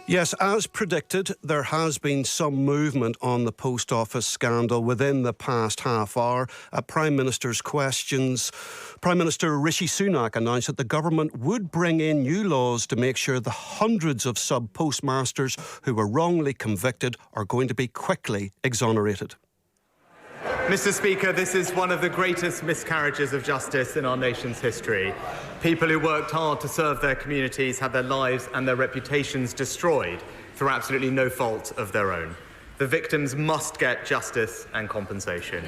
Yes, as predicted, there has been some movement on the post office scandal within the past half hour. At Prime Minister's questions, Prime Minister Rishi Sunak announced that the government would bring in new laws to make sure the hundreds of sub-postmasters who were wrongly convicted are going to be quickly exonerated. Mr. Speaker, this is one of the greatest miscarriages of justice in our nation's history. People who worked hard to serve their communities had their lives and their reputations destroyed through absolutely no fault of their own. The victims must get justice and compensation.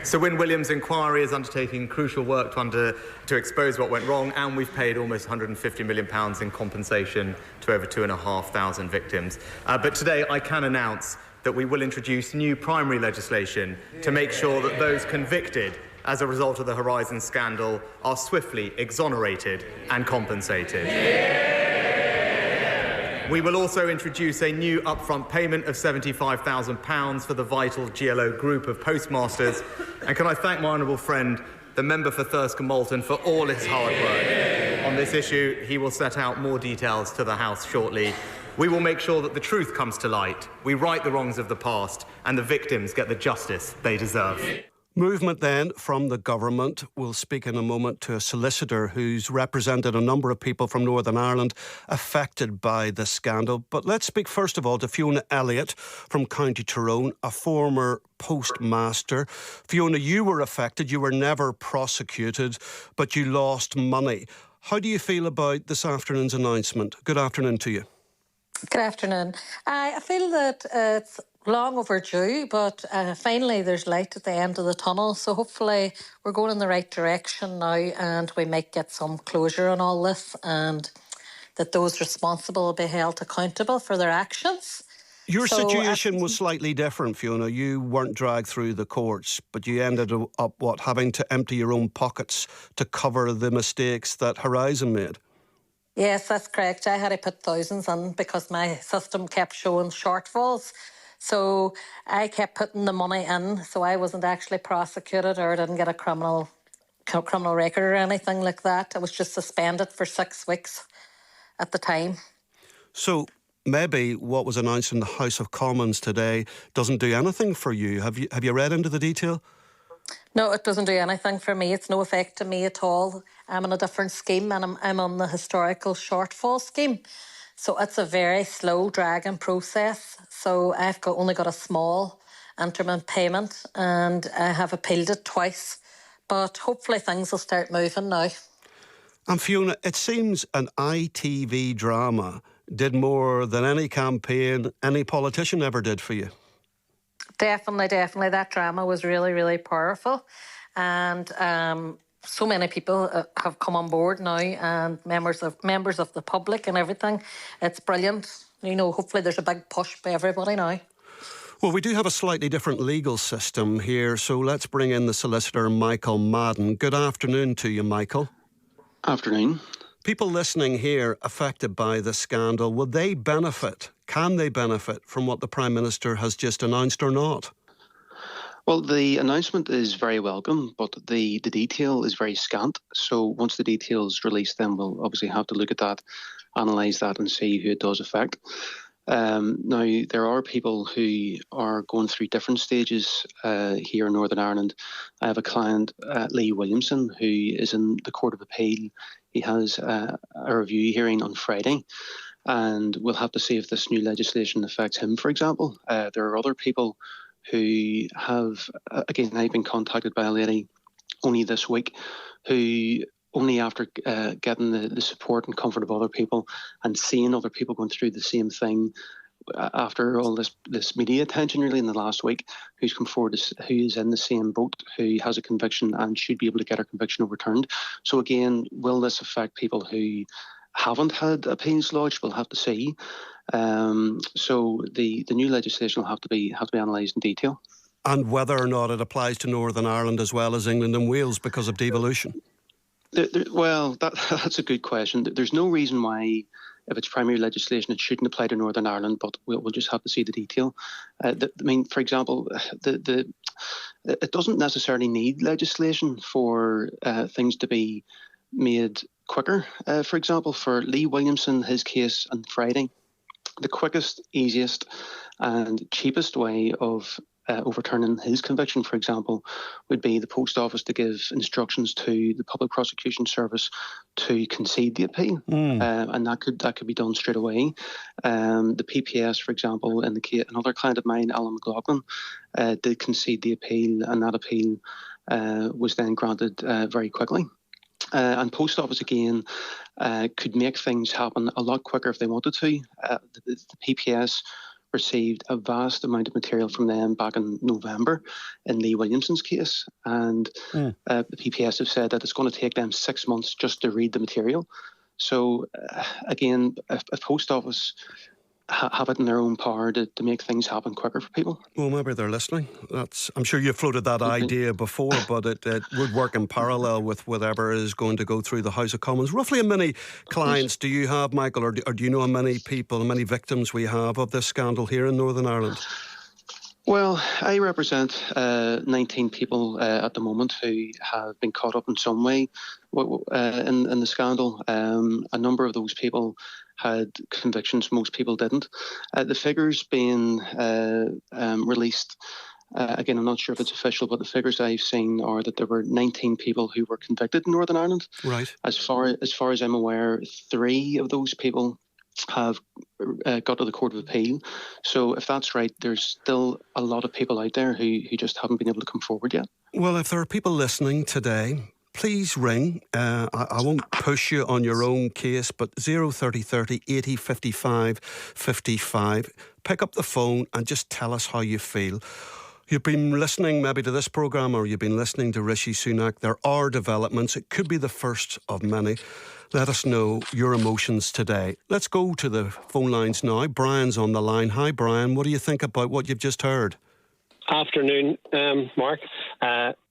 Sir Win Williams' inquiry is undertaking crucial work to expose what went wrong, and we've paid almost £150 million in compensation to over 2,500 victims. But today I can announce that we will introduce new primary legislation to make sure that those convicted as a result of the Horizon scandal are swiftly exonerated and compensated. We will also introduce a new upfront payment of £75,000 for the vital GLO group of postmasters. And can I thank my honourable friend, the member for Thirsk and Malton, for all his hard work on this issue. He will set out more details to the House shortly. We will make sure that the truth comes to light, we right the wrongs of the past, and the victims get the justice they deserve. Movement then from the government. We'll speak in a moment to a solicitor who's represented a number of people from Northern Ireland affected by the scandal. But let's speak first of all to Fiona Elliott from County Tyrone, a former postmaster. Fiona, you were affected. You were never prosecuted, but you lost money. How do you feel about this afternoon's announcement? Good afternoon to you. Good afternoon. I feel that it's long overdue, but finally there's light at the end of the tunnel. So hopefully we're going in the right direction now, and we might get some closure on all this, and that those responsible will be held accountable for their actions. Your situation was slightly different, Fiona. You weren't dragged through the courts, but you ended up, having to empty your own pockets to cover the mistakes that Horizon made. Yes, that's correct. I had to put thousands in because my system kept showing shortfalls. So I kept putting the money in, so I wasn't actually prosecuted or didn't get a criminal record or anything like that. I was just suspended for 6 weeks at the time. So maybe what was announced in the House of Commons today doesn't do anything for you. Have you read into the detail? No, it doesn't do anything for me. It's no effect to me at all. I'm on a different scheme, and I'm on the historical shortfall scheme. So it's a very slow dragging process. So I've only got a small interim payment, and I have appealed it twice. But hopefully things will start moving now. And Fiona, it seems an ITV drama did more than any campaign any politician ever did for you. Definitely. That drama was really, really powerful. And so many people have come on board now, and members of the public and everything. It's brilliant. You know, hopefully there's a big push by everybody now. Well, we do have a slightly different legal system here, so let's bring in the solicitor, Michael Madden. Good afternoon to you, Michael. Afternoon. People listening here affected by the scandal, will they benefit? Can they benefit from what the Prime Minister has just announced or not? Well, the announcement is very welcome, but the detail is very scant. So once the detail is released, then we'll obviously have to look at that, analyse that and see who it does affect. Now, there are people who are going through different stages here in Northern Ireland. I have a client, Lee Williamson, who is in the Court of Appeal. He has a review hearing on Friday, and we'll have to see if this new legislation affects him, for example. There are other people who have, again, I've been contacted by a lady only this week who only after getting the support and comfort of other people and seeing other people going through the same thing after all this media attention really in the last week, who's come forward, who is in the same boat, who has a conviction and should be able to get her conviction overturned. So again, will this affect people who haven't had appeals lodged? We'll have to see. So the new legislation will have to be analysed in detail. And whether or not it applies to Northern Ireland as well as England and Wales because of devolution? Well, that's a good question. There's no reason why, if it's primary legislation, it shouldn't apply to Northern Ireland, but we'll just have to see the detail. I mean, for example, it doesn't necessarily need legislation for things to be made quicker. For example, for Lee Williamson, his case on Friday, the quickest, easiest and cheapest way of overturning his conviction, for example, would be the Post Office to give instructions to the Public Prosecution Service to concede the appeal, and that could be done straight away. The PPS, for example, in the case, another client of mine, Alan McLaughlin, did concede the appeal, and that appeal was then granted very quickly. And Post Office, again, could make things happen a lot quicker if they wanted to. The PPS received a vast amount of material from them back in November in Lee Williamson's case. And the PPS have said that it's going to take them 6 months just to read the material. So, again, if Post Office have it in their own power to make things happen quicker for people. Well, maybe they're listening. I'm sure you floated that idea before, but it would work in parallel with whatever is going to go through the House of Commons. Roughly how many clients do you have, Michael, or do you know how many people, how many victims we have of this scandal here in Northern Ireland? Well, I represent 19 people at the moment who have been caught up in some way in the scandal. A number of those people had convictions, most people didn't. The figures being released, again, I'm not sure if it's official, but the figures I've seen are that there were 19 people who were convicted in Northern Ireland. Right. As far as I'm aware, 3 of those people have got to the Court of Appeal. So if that's right, there's still a lot of people out there who just haven't been able to come forward yet. Well, if there are people listening today, please ring. I won't push you on your own case, but 03030 80 55 55. Pick up the phone and just tell us how you feel. You've been listening maybe to this programme, or you've been listening to Rishi Sunak. There are developments. It could be the first of many. Let us know your emotions today. Let's go to the phone lines now. Brian's on the line. Hi, Brian. What do you think about what you've just heard? Afternoon, Mark.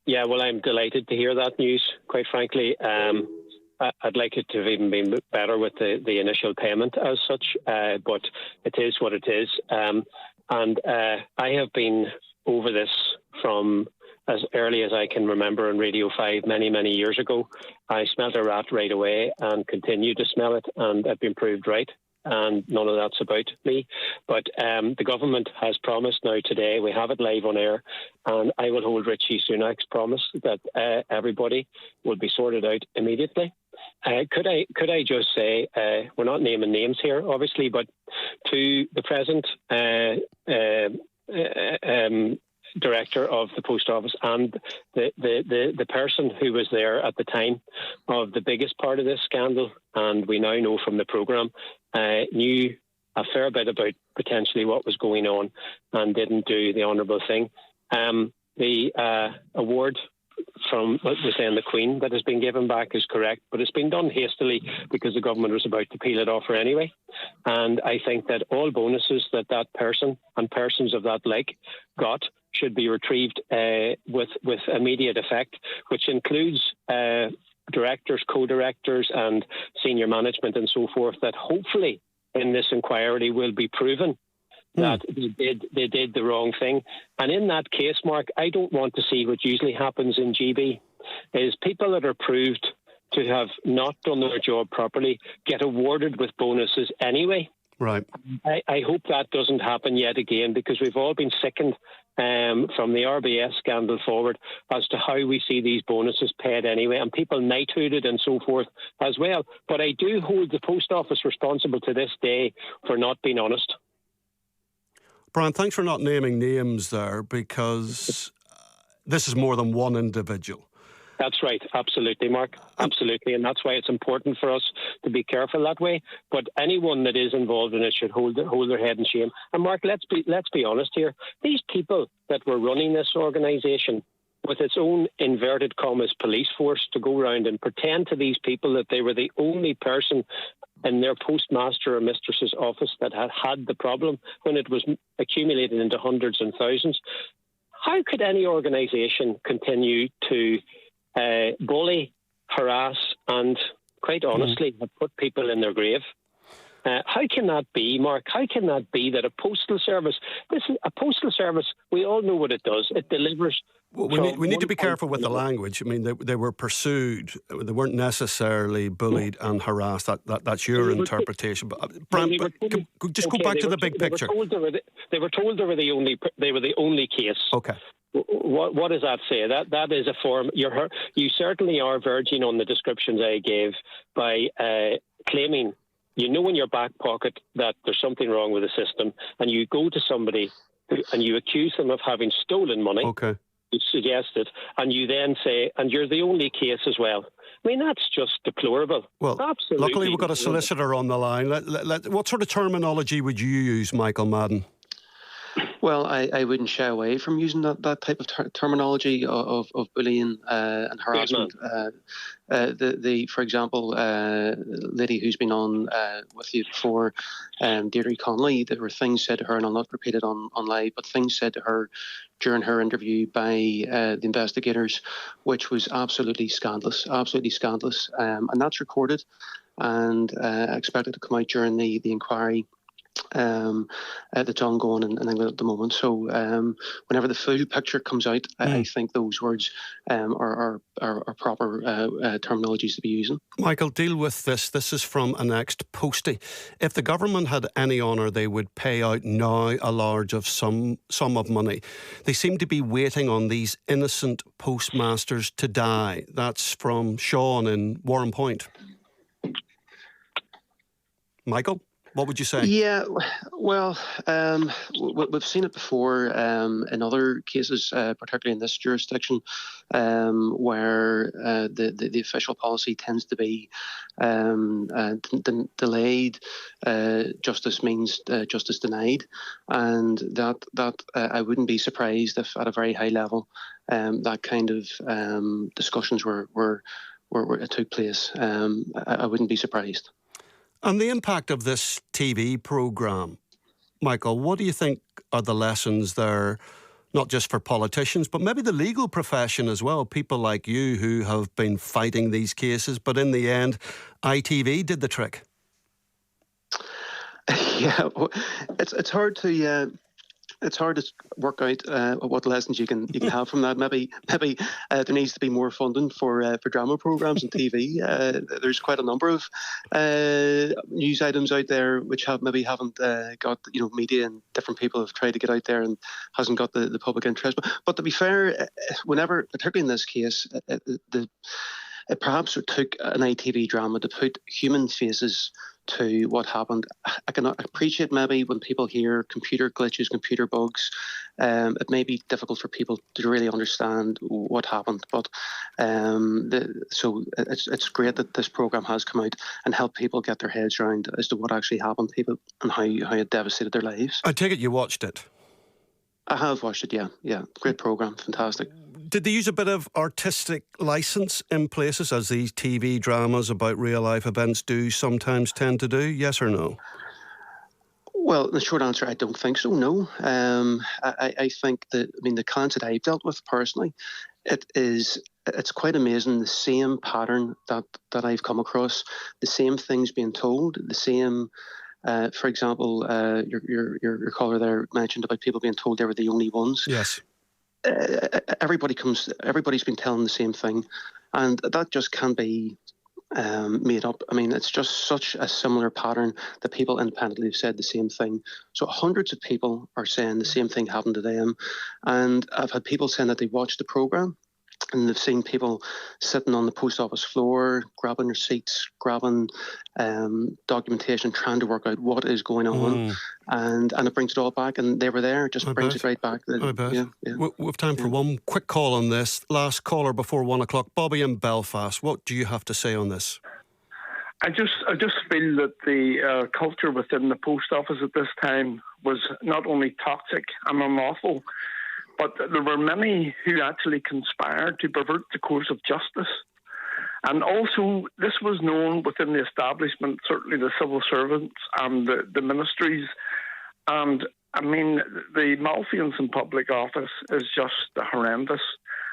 Yeah, well, I'm delighted to hear that news, quite frankly. I'd like it to have even been better with the initial payment as such, but it is what it is. And I have been over this from as early as I can remember on Radio 5 many, many years ago. I smelled a rat right away and continue to smell it, and I've been proved right. And none of that's about me. But the government has promised now today, we have it live on air, and I will hold Rishi Sunak's promise that everybody will be sorted out immediately. Could I just say, we're not naming names here, obviously, but to the present director of the Post Office and the person who was there at the time of the biggest part of this scandal, and we now know from the programme, knew a fair bit about potentially what was going on and didn't do the honourable thing. The award from what we're saying the Queen that has been given back is correct, but it's been done hastily because the government was about to peel it off her anyway. And I think that all bonuses that person and persons of that like got should be retrieved with immediate effect, which includes directors, co-directors and senior management and so forth, that hopefully in this inquiry will be proven that they did the wrong thing. And in that case, Mark, I don't want to see what usually happens in GB, is people that are proved to have not done their job properly get awarded with bonuses anyway. Right. I hope that doesn't happen yet again, because we've all been sickened from the RBS scandal forward as to how we see these bonuses paid anyway, and people knighthooted and so forth as well. But I do hold the Post Office responsible to this day for not being honest. Brian, thanks for not naming names there, because this is more than one individual. That's right. Absolutely, Mark. Absolutely. And that's why it's important for us to be careful that way. But anyone that is involved in it should hold their head in shame. And Mark, let's be honest here. These people that were running this organisation with its own inverted commas police force to go around and pretend to these people that they were the only person in their postmaster or mistress's office that had the problem when it was accumulated into hundreds and thousands. How could any organisation continue to bully, harass and, quite honestly, put people in their grave? How can that be, Mark? How can that be that a postal service, we all know what it does. It delivers Well, we need to be careful with the language. I mean, they were pursued. They weren't necessarily bullied and harassed. That's your interpretation. But just go back to the big picture. They were told they were the only case. Okay. What does that say? That is a form. You certainly are verging on the descriptions I gave by claiming, in your back pocket that there's something wrong with the system, and you go to somebody and you accuse them of having stolen money. Okay. You suggest it, and you then say, and you're the only case as well. I mean, that's just deplorable. Well, absolutely. Luckily, we've got a solicitor on the line. What sort of terminology would you use, Michael Madden? Well, I wouldn't shy away from using that type of terminology of bullying and harassment. For example, lady who's been on with you before, Deirdre Connolly, there were things said to her, and I'll not repeat it on live, but things said to her during her interview by the investigators, which was absolutely scandalous, and that's recorded and expected to come out during the inquiry that's ongoing in England at the moment. So whenever the full picture comes out, I think those words are proper terminologies to be using. Michael, deal with this. This is from a next postie. If the government had any honour, they would pay out now a large sum of money. They seem to be waiting on these innocent postmasters to die. That's from Sean in Warren Point. Michael? What would you say? Yeah, well, we've seen it before in other cases, particularly in this jurisdiction, where the official policy tends to be delayed justice means justice denied, and that I wouldn't be surprised if at a very high level that kind of discussions were took place. I wouldn't be surprised. And the impact of this TV programme, Michael, what do you think are the lessons there, not just for politicians, but maybe the legal profession as well, people like you who have been fighting these cases, but in the end, ITV did the trick? Yeah, well, it's hard to... It's hard to work out what lessons you can have from that. Maybe there needs to be more funding for drama programmes and TV. There's quite a number of news items out there which haven't got media, and different people have tried to get out there and hasn't got the public interest. But to be fair, whenever, particularly in this case, perhaps it took an ITV drama to put human faces to what happened. I can appreciate maybe when people hear computer glitches, computer bugs, it may be difficult for people to really understand what happened. But so it's great that this programme has come out and helped people get their heads around as to what actually happened to people and how it devastated their lives. I take it you watched it. I have watched it, yeah. Great programme, fantastic. Did they use a bit of artistic licence in places, as these TV dramas about real-life events do sometimes tend to do? Yes or no? Well, the short answer, I don't think so, no. I think that, the clients that I've dealt with personally, it's quite amazing, the same pattern that I've come across, the same things being told, the same... for example, your caller there mentioned about people being told they were the only ones. Yes. Everybody's been telling the same thing, and that just can't be made up. It's just such a similar pattern that people independently have said the same thing. So hundreds of people are saying the same thing happened to them, and I've had people saying that they watched the programme and they've seen people sitting on the post office floor, grabbing their seats, grabbing documentation, trying to work out what is going on, and it brings it all back. And they were there; it just brings it right back. I bet. Yeah. We've time for one quick call on this. Last caller before 1 o'clock. Bobby in Belfast. What do you have to say on this? I just feel that the culture within the post office at this time was not only toxic and unlawful, but there were many who actually conspired to pervert the course of justice. And also, this was known within the establishment, certainly the civil servants and the ministries. And, the malfeasance in public office is just horrendous.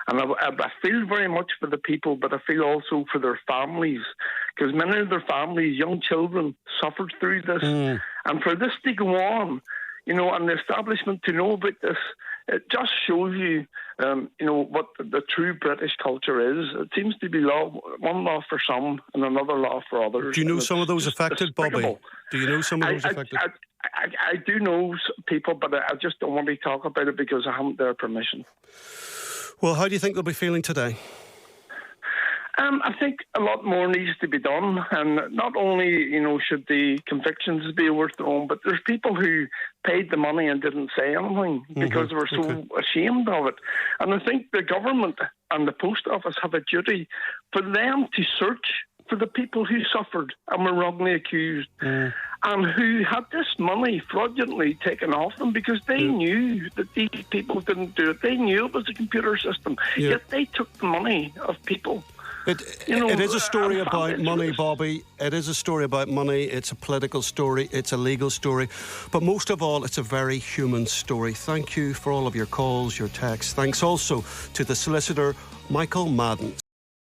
And I feel very much for the people, but I feel also for their families, because many of their families, young children, suffered through this. And for this to go on, and the establishment to know about this, it just shows you, what the true British culture is. It seems to be one law for some and another law for others. Do you know some of those affected, Bobby? Do you know some of those affected? I do know people, but I just don't want to talk about it because I haven't their permission. Well, how do you think they'll be feeling today? I think a lot more needs to be done, and not only should the convictions be overthrown, but there's people who paid the money and didn't say anything because they were so ashamed of it. And I think the government and the post office have a duty for them to search for the people who suffered and were wrongly accused and who had this money fraudulently taken off them because they knew that these people didn't do it. They knew it was a computer system, yet they took the money of people. It is a story about money, Bobby. It is a story about money. It's a political story. It's a legal story. But most of all, it's a very human story. Thank you for all of your calls, your texts. Thanks also to the solicitor, Michael Madden.